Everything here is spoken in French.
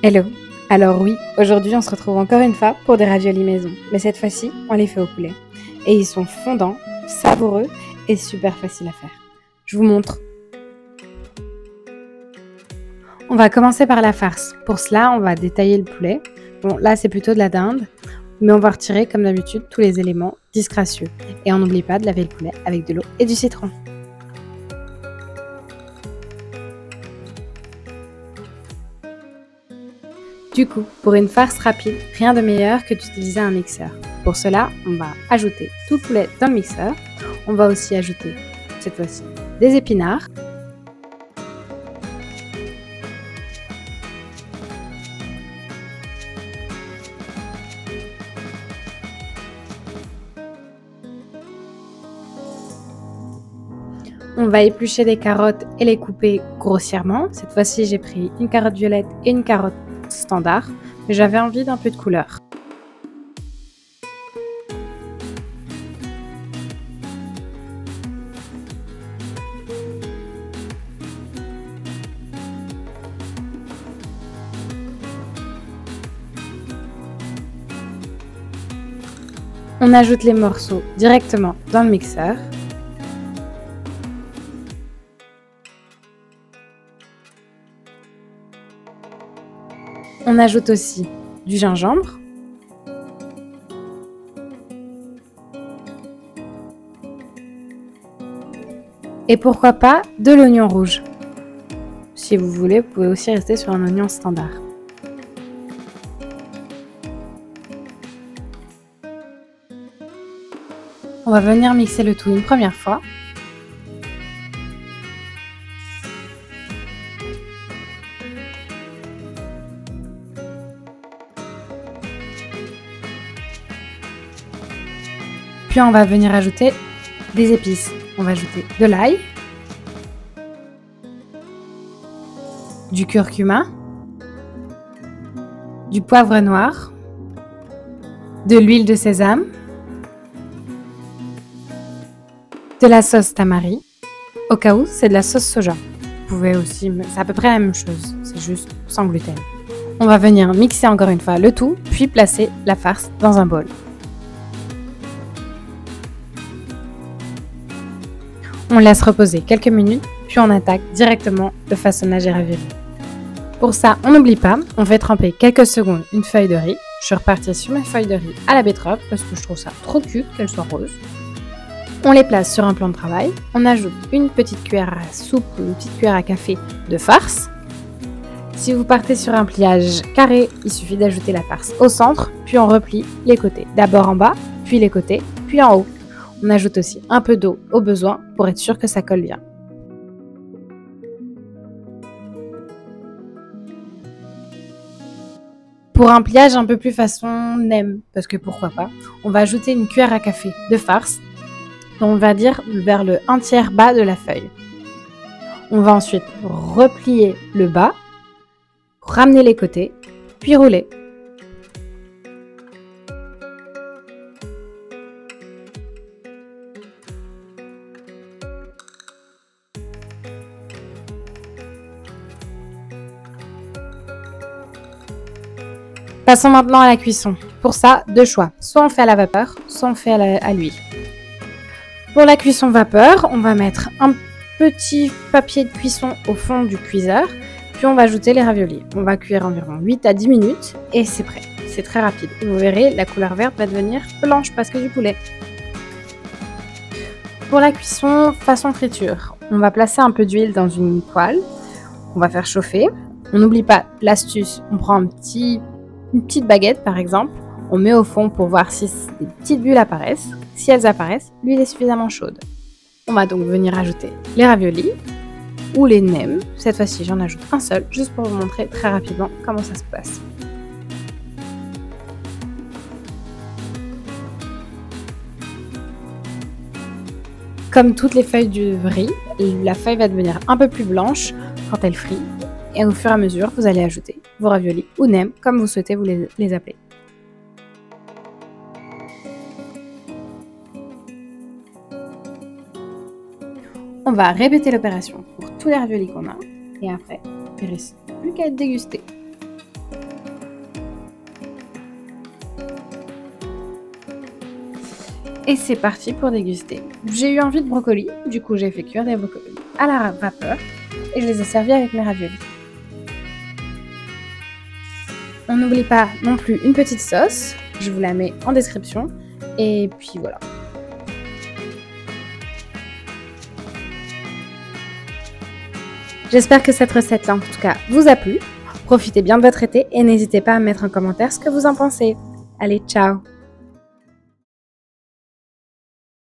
Hello. Alors oui, aujourd'hui on se retrouve encore une fois pour des raviolis maison, mais cette fois-ci on les fait au poulet. Et ils sont fondants, savoureux et super faciles à faire. Je vous montre. On va commencer par la farce. Pour cela, on va détailler le poulet. Bon, là c'est plutôt de la dinde, mais on va retirer comme d'habitude tous les éléments disgracieux. Et on n'oublie pas de laver le poulet avec de l'eau et du citron. Du coup, pour une farce rapide, rien de meilleur que d'utiliser un mixeur. Pour cela, on va ajouter tout le poulet dans le mixeur. On va aussi ajouter, cette fois-ci, des épinards. On va éplucher des carottes et les couper grossièrement. Cette fois-ci, j'ai pris une carotte violette et une carotte standard, mais j'avais envie d'un peu de couleur. On ajoute les morceaux directement dans le mixeur. On ajoute aussi du gingembre. Et pourquoi pas de l'oignon rouge. Si vous voulez, vous pouvez aussi rester sur un oignon standard. On va venir mixer le tout une première fois. Puis on va venir ajouter des épices. On va ajouter de l'ail, du curcuma, du poivre noir, de l'huile de sésame, de la sauce tamari. Au cas où, c'est de la sauce soja. Vous pouvez aussi, c'est à peu près la même chose, c'est juste sans gluten. On va venir mixer encore une fois le tout, puis placer la farce dans un bol. On laisse reposer quelques minutes, puis on attaque directement le façonnage des raviolis. Pour ça, on n'oublie pas, on fait tremper quelques secondes une feuille de riz. Je suis repartie sur ma feuille de riz à la betterave parce que je trouve ça trop cute qu'elle soit rose. On les place sur un plan de travail. On ajoute une petite cuillère à soupe ou une petite cuillère à café de farce. Si vous partez sur un pliage carré, il suffit d'ajouter la farce au centre, puis on replie les côtés. D'abord en bas, puis les côtés, puis en haut. On ajoute aussi un peu d'eau au besoin pour être sûr que ça colle bien. Pour un pliage un peu plus façon nem, parce que pourquoi pas, on va ajouter une cuillère à café de farce, dont on va dire vers le 1/3 bas de la feuille. On va ensuite replier le bas, ramener les côtés, puis rouler. Passons maintenant à la cuisson. Pour ça, deux choix. Soit on fait à la vapeur, soit on fait à l'huile. Pour la cuisson vapeur, on va mettre un petit papier de cuisson au fond du cuiseur, puis on va ajouter les raviolis. On va cuire environ 8 à 10 minutes et c'est prêt. C'est très rapide. Vous verrez, la couleur verte va devenir blanche parce que du poulet. Pour la cuisson façon friture, on va placer un peu d'huile dans une poêle. On va faire chauffer. On n'oublie pas l'astuce, on prend une petite baguette par exemple, on met au fond pour voir si des petites bulles apparaissent. Si elles apparaissent, l'huile est suffisamment chaude. On va donc venir ajouter les raviolis ou les nems. Cette fois-ci, j'en ajoute un seul, juste pour vous montrer très rapidement comment ça se passe. Comme toutes les feuilles du riz, la feuille va devenir un peu plus blanche quand elle frit. Et au fur et à mesure, vous allez ajouter vos raviolis ou nems, comme vous souhaitez vous les appeler. On va répéter l'opération pour tous les raviolis qu'on a. Et après, il ne reste plus qu'à être dégusté. Et c'est parti pour déguster. J'ai eu envie de brocolis, du coup j'ai fait cuire des brocolis à la vapeur et je les ai servis avec mes raviolis. On n'oublie pas non plus une petite sauce, je vous la mets en description et puis voilà. J'espère que cette recette-là en tout cas vous a plu. Profitez bien de votre été et n'hésitez pas à mettre en commentaire ce que vous en pensez. Allez, ciao!